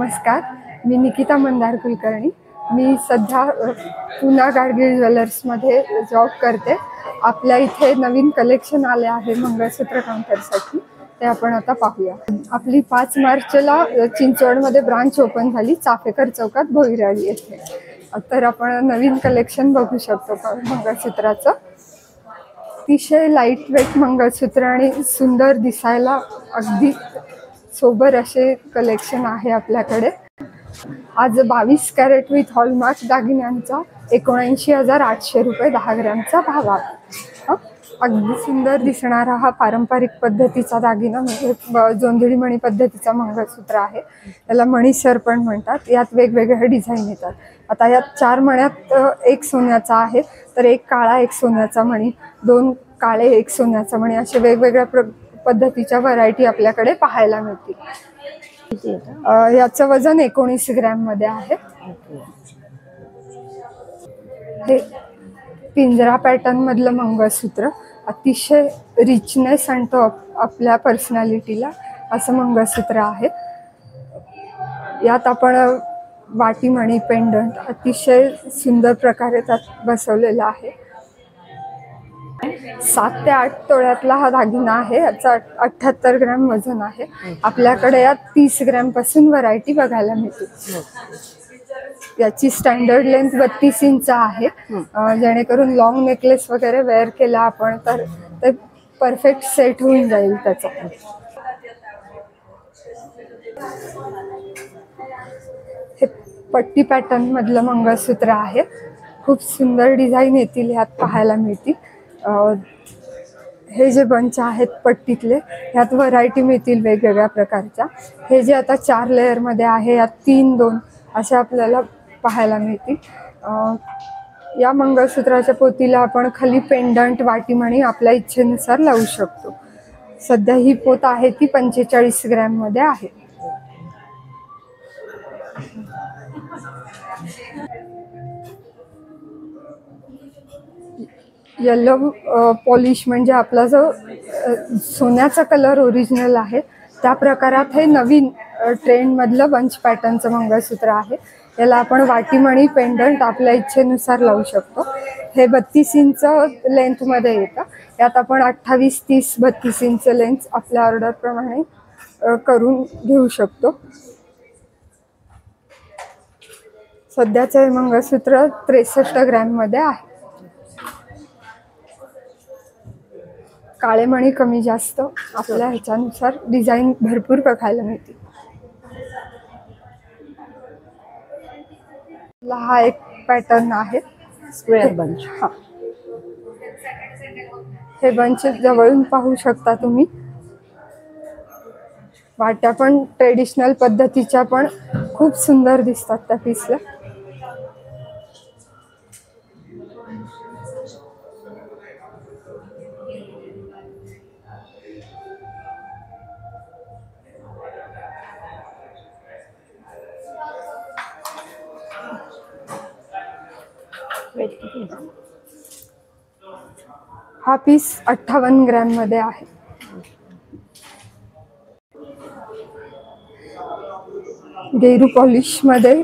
नमस्कार, मी निकिता मंदार कुलकर्णी। मी सध्या पुना गाडगिल ज्वेलर्समध्ये जॉब करते। आपल्या इथे नवीन कलेक्शन आले आहे मंगळसूत्र काउंटरसाठी, ते आपण आता पाहूया। आपली 5 मार्चला चिंचवडमध्ये ब्रांच ओपन झाली, चाफेकर चौकात भोईराळी येथे। तर आपण नवीन कलेक्शन बघू शकतो मंगळसूत्राचं। अतिशय लाईट वेट मंगळसूत्र आणि सुंदर दिसायला अगदी सोबर असे कलेक्शन आहे आपल्याकडे। आज 22 कॅरेट विथ हॉलमार्क दागिन्यांचा 79,800 रुपये 10 ग्रॅमचा भाव आहे। अगदी सुंदर दिसणारा हा पारंपरिक पद्धतीचा दागिना म्हणजे जोंधळी मणी पद्धतीचा मंगळसूत्र आहे। त्याला मणीसर पण म्हणतात। यात वेगवेगळे डिझाईन येतात। आता यात 4 मण्यात एक सोन्याचा आहे, तर एक काळा एक सोन्याचा मणी, 2 काळे एक सोन्याचा मणी, असे वेगवेगळ्या पद्धतीच्या व्हरायटी आपल्याकडे पाहायला मिळतील। याचं वजन 19 ग्रॅम मध्ये आहे। हे पिंजरा पॅटर्न मधलं मंगळसूत्र अतिशय रिचनेस आणतो आपल्या पर्सनॅलिटीला, असं मंगळसूत्र आहे। यात आपण वाटीमणी पेंडंट अतिशय सुंदर प्रकारे त्यात बसवलेला आहे। 7 ते 8 तोळ्यातला हा दागिना आहे। याचा 78 ग्रॅम वजन आहे। आपल्याकडे यात 30 ग्रॅम पासून व्हरायटी बघायला मिळते। याची स्टँडर्ड लेंथ 32 इंच आहे, जेणेकरून लॉंग नेकलेस वगैरे वेअर केला आपण तर ते परफेक्ट सेट होऊन जाईल त्याचा। हे पट्टी पॅटर्न मधलं मंगळसूत्र आहे। खूप सुंदर डिझाईन येतील यात पाहायला मिळतील। हे जे बंच आहेत पट्टीतले, यात व्हरायटी मिळतील वेगवेगळ्या प्रकारच्या। हे जे आता 4 लेयर मध्ये आहे, यात 3-2 असे आपल्याला पाहायला मिळतील। या मंगळसूत्राच्या पोतीला आपण खाली पेंडंट वाटीमणी आपल्या इच्छेनुसार लावू शकतो। सध्या ही पोत आहे ती 45 ग्रॅम मध्ये आहे। येलो पॉलिश म्हणजे आपला जो सोन्याचा कलर ओरिजिनल आहे त्या प्रकारात हे नवीन ट्रेंड मधलं बंच पॅटर्नचं मंगळसूत्र आहे। याला आपण वाटीमणी पेंडंट आपल्या इच्छेनुसार लावू शकतो। हे 32 इंच लेंथ मध्ये येतं। यात आपण 28, 30, 32 इंच लेंथ आपल्या ऑर्डर प्रमाणे करून घेऊ शकतो। सध्याचे हे मंगळसूत्र 63 ग्रॅम मध्ये आहे। काळे मणी कमी जास्त आपल्या ह्याच्यानुसार डिझाईन भरपूर बघायला मिळतील। हा एक पॅटर्न आहे स्क्वेअर बंच। हे बंच जवळून पाहू शकता तुम्ही। वाट्या पण ट्रेडिशनल पद्धतीच्या पण खूप सुंदर दिसतात त्या पीसला। हा पीस 58 ग्रॅम मध्ये आहे। गेरू पॉलिश मध्ये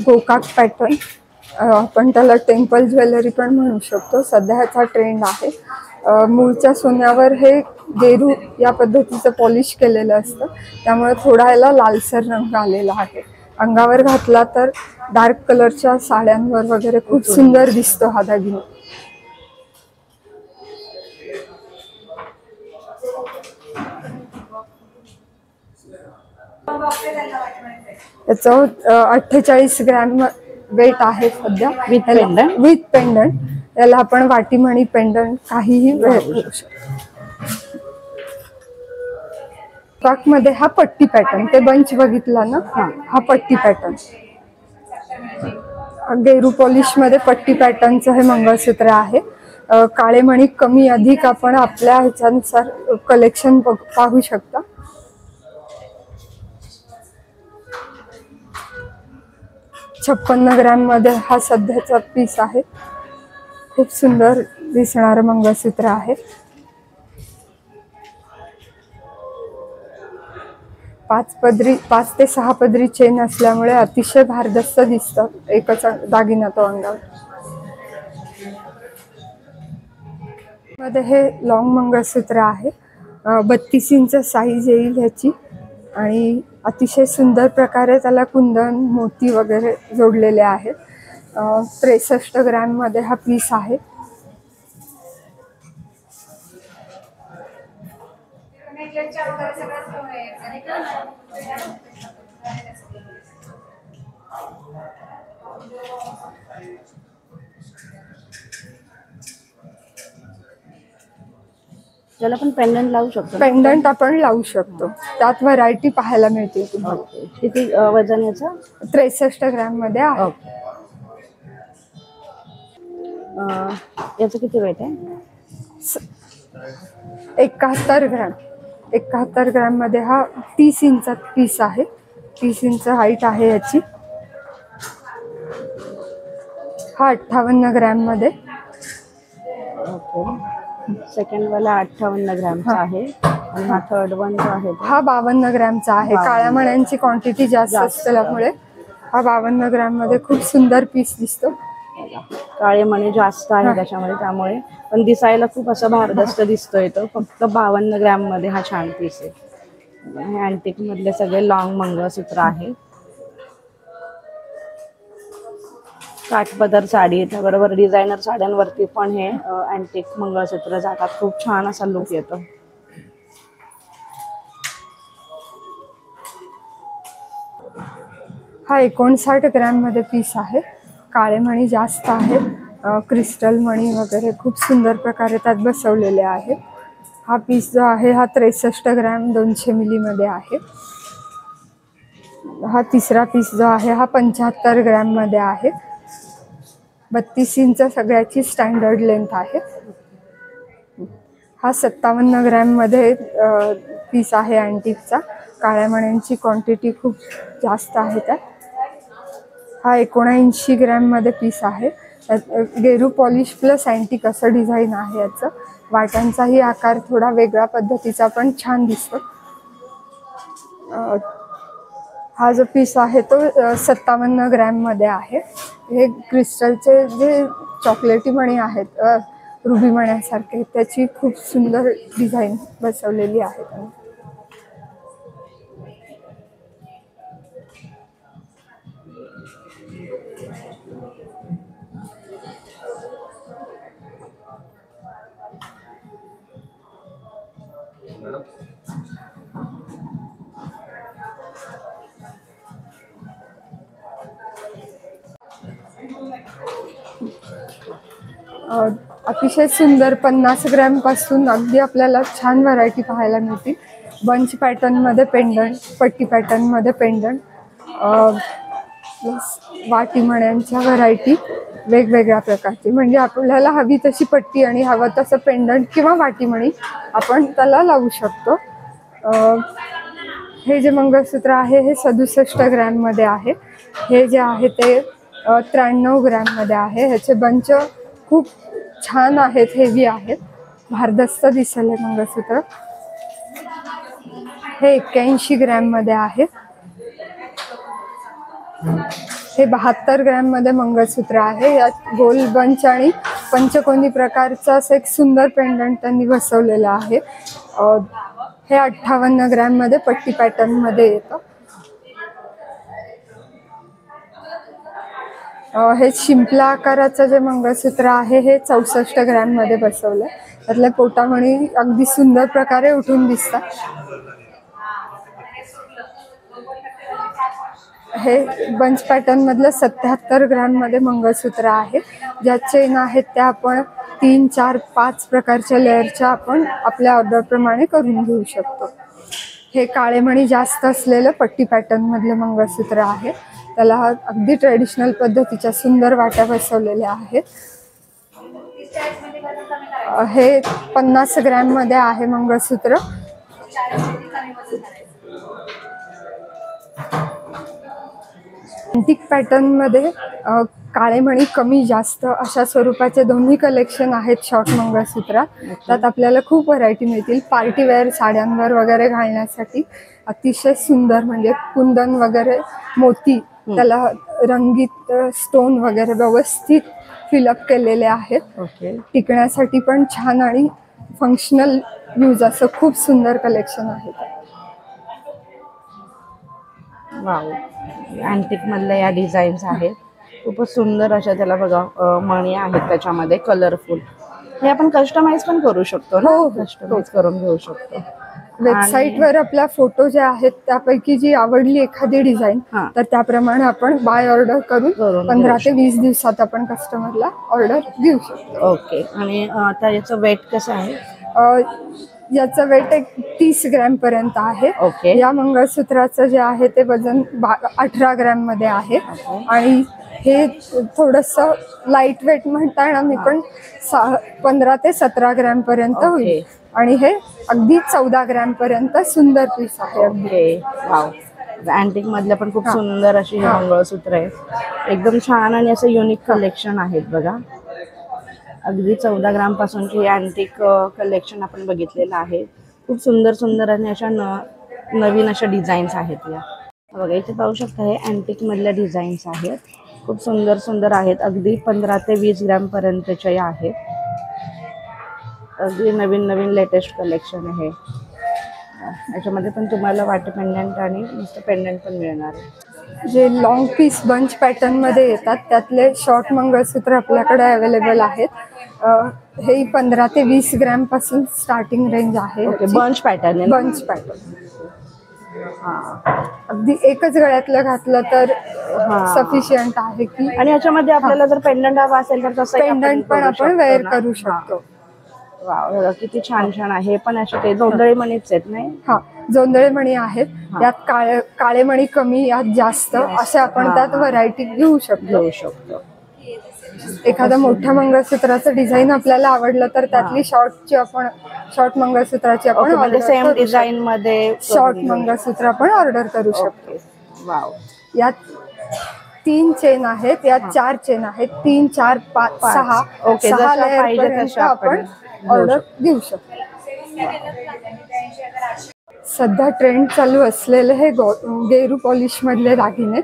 गोकाक पॅटर्न, आपण त्याला टेम्पल ज्वेलरी पण म्हणू शकतो। सध्या ह्याचा ट्रेंड आहे। मूळच्या सोन्यावर हे गेरू या पद्धतीचं पॉलिश केलेलं असतं, त्यामुळे थोडा याला लालसर रंग आलेला आहे। अंगावर घातला तर डार्क कलरच्या साड्यांवर वगैरे खूप सुंदर दिसतो हा दागिना। याचं 48 ग्रॅम वेट आहे सध्या विथ पेंडंट। याला आपण वाटीमणी पेंडंट काहीही वेअर करू शकतो। फ्रॉक मध्ये हा पट्टी पॅटर्न, ते बंच बघितला ना, हा पट्टी पॅटर्न। गेरू पॉलिश मध्ये पट्टी पॅटर्नचं हे मंगळसूत्र आहे। काळे मणी कमी अधिक आपण आपल्या ह्याच्यानुसार कलेक्शन पाहू शकता। $56 ग्रॅम मध्ये हा सध्याचा पीस आहे। खूप सुंदर दिसणारं मंगळसूत्र आहे। 5 ते 6 पदरी चेन असल्यामुळे अतिशय भारदस्त दिसतं एकच दागिना तो अंगावर. मध्ये हे लॉंग मंगळसूत्र आहे. 32 इंच साईज येईल ह्याची आणि अतिशय सुंदर प्रकारे त्याला कुंदन मोती वगैरे जोडलेले आहेत. 63 ग्रॅम मध्ये हा पीस आहे. त्याला पण पेंडंट लावू शकतो. पेंडंट आपण लावू शकतो. त्यात व्हरायटी पाहायला मिळते तुम्हाला. किती वजन याचं? 63 ग्रॅम मध्ये आहे. याचं किती वेट आहे? 71 ग्रॅम. 71 ग्रॅम मध्ये हा 30 इंचात पीस आहे. 30 इंच हाईट आहे याची. हा 58 ग्रॅम मध्ये. सेकंड वाला 58 ग्रॅमचा आहे आणि हा थर्ड वन जो आहे हा 52 ग्रॅमचा आहे. काळ्या मण्यांची क्वांटिटी जास्त असल्यामुळे हा 52 ग्रॅम मध्ये खूप सुंदर पीस दिसतो. काळे मणी जास्त आहे त्याच्यामध्ये, त्यामुळे पण दिसायला खूप असं भारदस्त दिसतोय. तो फक्त 52 ग्रॅम मध्ये हा छान पीस आहे. हे अँटिक मधले सगळे लॉंग मंगळसूत्र आहे. काठपदर साडी त्याबरोबर डिझायनर साड्यांवरती पण हे अँटिक मंगळसूत्र जातात. खूप छान असा लुक येतो. हा 59 ग्रॅम मध्ये पीस आहे. काळे मणी जास्त आहेत. क्रिस्टल मणी वगैरे खूप सुंदर प्रकारे त्यात बसवलेले आहेत. हा पीस जो आहे हा 63 ग्रॅम 200 मिली मध्ये आहे. हा तिसरा पीस जो आहे हा 75 ग्रॅम मध्ये आहे. 32 इंच सगळ्याची स्टँडर्ड लेंथ आहे. हा 57 ग्रॅम मध्ये पीस आहे अँटिकचा. काळ्या मण्यांची क्वांटिटी खूप जास्त आहे त्यात. हा 79 ग्रॅम मध्ये पीस आहे. गेरू पॉलिश प्लस अँटिक असं डिझाईन आहे याचं. वाटांचाही आकार थोडा वेगळ्या पद्धतीचा पण छान दिसतो. हा जो पीस आहे तो 57 ग्रॅम मध्ये आहे. हे क्रिस्टलचे जे चॉकलेटी मणी आहेत रुबी मण्यासारखे त्याची खूप सुंदर डिझाईन बसवलेली आहे. अतिशय सुंदर 50 ग्रॅम पासून अगदी आपल्याला छान व्हरायटी पाहायला मिळते. बंच पॅटर्न मध्ये पेंडंट, पट्टी पॅटर्न मध्ये पेंडंट, वाटी मण्यांच्या व्हरायटी वेगवेगळ्या प्रकारची. म्हणजे आपल्याला हवी तशी पट्टी आणि हवं तसं पेंडंट किंवा वाटी मणी आपण त्याला लावू शकतो. हे जे मंगळसूत्र आहे हे 67 ग्रॅम मध्ये आहे. हे जे आहे ते 93 ग्रॅम मध्ये आहे. ह्याचे बंच खूप छान आहेत, हेवी आहेत, भारदस्त दिसेल हे मंगळसूत्र. हे 81 ग्रॅम मध्ये आहे. हे 72 ग्रॅम मध्ये मंगळसूत्र आहे. यात गोल बंच आणि पंचकोनी प्रकारचा असं एक सुंदर पेंडंट त्यांनी बसवलेलं आहे. हे 58 ग्रॅम मध्ये पट्टी पॅटर्न मध्ये येतं. हे शिंपला आकाराचं जे मंगळसूत्र आहे हे 64 ग्रॅम मध्ये बसवलंय. त्यातल्या पोटामणी अगदी सुंदर प्रकारे उठून दिसतात. हे बंच पॅटर्न मधलं 77 ग्रॅम मध्ये मंगळसूत्र आहे. ज्या चेन आहेत त्या आपण 3, 4, 5 प्रकारच्या लेअरच्या आपण आपल्या ऑर्डर प्रमाणे करून घेऊ शकतो. हे काळे मणी जास्त असलेलं पट्टी पॅटर्न मधलं मंगळसूत्र आहे. त्याला अगदी ट्रेडिशनल पद्धतीच्या सुंदर वाट्या बसवलेल्या आहेत. हे 50 ग्रॅम मध्ये आहे मंगळसूत्र. अँटिक पॅटर्न मध्ये काळे मणी कमी जास्त अशा स्वरूपाचे दोन्ही कलेक्शन आहेत शॉर्ट मंगळसूत्रात. त्यात आपल्याला खूप व्हरायटी मिळतील. पार्टीवेअर साड्यांवर वगैरे घालण्यासाठी अतिशय सुंदर, म्हणजे कुंदन वगैरे मोती त्याला रंगीत स्टोन वगैरे व्यवस्थित फिलअप केलेले आहेत. टिकण्यासाठी पण छान आणि फंक्शनल यूज असं खूप सुंदर कलेक्शन आहे. वाव, अँटिक मधल्या या डिझाईन्स आहेत. खूपच सुंदर अशा त्याला बघा मणी आहेत त्याच्यामध्ये कलरफुल. हे आपण कस्टमाइज पण करू शकतो ना? कस्टमाइज करून घेऊ शकतो. वेबसाईटवर आपला फोटो जे आहेत त्यापैकी जी आवडली एखादी डिझाईन तर त्याप्रमाणे आपण बाय ऑर्डर करून 15 ते 20 दिवसात आपण कस्टमरला ऑर्डर देऊ शकतो. ओके. आणि आता याचं वेट कसं आहे? याचं वेट 30 ग्रॅम पर्यंत आहे. ओके. या मंगळसूत्राचं जे आहे ते वजन 18 ग्रॅम मध्ये आहे. आणि हे थोडंसं लाईट वेट म्हणता येणार नाही, पण 15 ते 17 ग्रॅम पर्यंत होईल. आणि हे अगदी 14 ग्रॅम पर्यंत सुंदर पीस आहे. वाव, अँटिक मधल्या पण खूप सुंदर अशी हे मंगळसूत्र आहे. एकदम छान आणि असं युनिक कलेक्शन आहेत बघा. अगदी 14 ग्राम पासूनची अँटिक कलेक्शन आपण बघितलेलं आहे. खूप सुंदर सुंदर आणि अशा नवीन अशा डिझाईन्स आहेत. या बघा इथे पाहू शकता, हे अँटिक मधल्या डिझाईन्स आहेत. खूप सुंदर सुंदर आहेत. अगदी 15 ते 20 ग्रॅम पर्यंतच्या या आहेत. अगदी नवीन नवीन लेटेस्ट कलेक्शन आहे. याच्यामध्ये पण तुम्हाला वाटे पेंडंट आणि नुसतं पेंडंट पण मिळणार आहे. जे लॉंग पीस बंच पॅटर्न मध्ये येतात त्यातले शॉर्ट मंगळसूत्र आपल्याकडे अवेलेबल आहेत. हे 15 ते 20 ग्रॅम पासून स्टार्टिंग रेंज आहे. Bunch pattern. बंच पॅटर्न अगदी एकच गळ्यातलं घातलं तर सफिशियंट आहे की. आणि याच्यामध्ये आपल्याला जर पेंडंट हवा असेल तर तसं पेंडंट पण आपण वेअर करू शकतो. वाव, किती छान छान आहे. पण असे काही जोंधळे मणीच आहेत नाही? जोंधळे मणी आहेत. यात काळे मणी कमी, यात जास्त असे आपण त्यात व्हरायटी घेऊ शकतो. एखादा मोठ्या मंगळसूत्राचं डिझाईन आपल्याला आवडलं तर त्यातली शॉर्ट मंगळसूत्राची आपण सेम डिझाईन मध्ये शॉर्ट मंगळसूत्र आपण ऑर्डर करू शकतो. वाव, यात 3 चेन आहेत. यात 4 चेन आहेत. 3, 4, 5, 6 लेअर पर्यंत आपण ऑर्डर देऊ शकतो. सध्या ट्रेंड चालू असलेले हे गेरू पॉलिश मधले दागिने,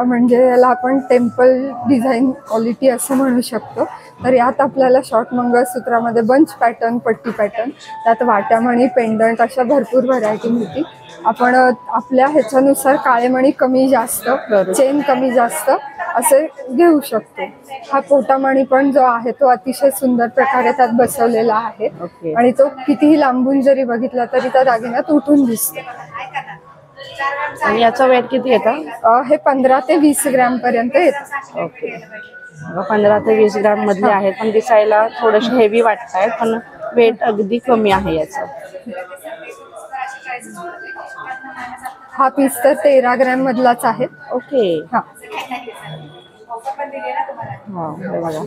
म्हणजे याला आपण टेम्पल डिझाईन क्वालिटी असं म्हणू शकतो. तर यात आपल्याला शॉर्ट मंगळसूत्रामध्ये बंच पॅटर्न, पट्टी पॅटर्न, त्यात वाट्यामणी, पेंडंट अशा भरपूर व्हरायटी मिळतील. आपण आपल्या ह्याच्यानुसार काळे मणी कमी जास्त, चेन कमी जास्त असे घेऊ शकतो. हा पोटामणी पण जो आहे तो अतिशय सुंदर प्रकारे त्यात बसवलेला आहे. आणि तो कितीही लांबून जरी बघितला तरी त्या दागिन्यात उठून दिसतो. आणि याचं वेट किती येतं? हे 15 ते 20 ग्रॅम पर्यंत येतं. ओके. 15 ते 20 ग्रॅम मधले आहेत, पण दिसायला थोडेसे हेवी वाटत आहेत, पण वेट अगदी कमी आहे याचं. हा पीस तर 13 ग्रॅम मधलाच आहे. ओके. हा बघा.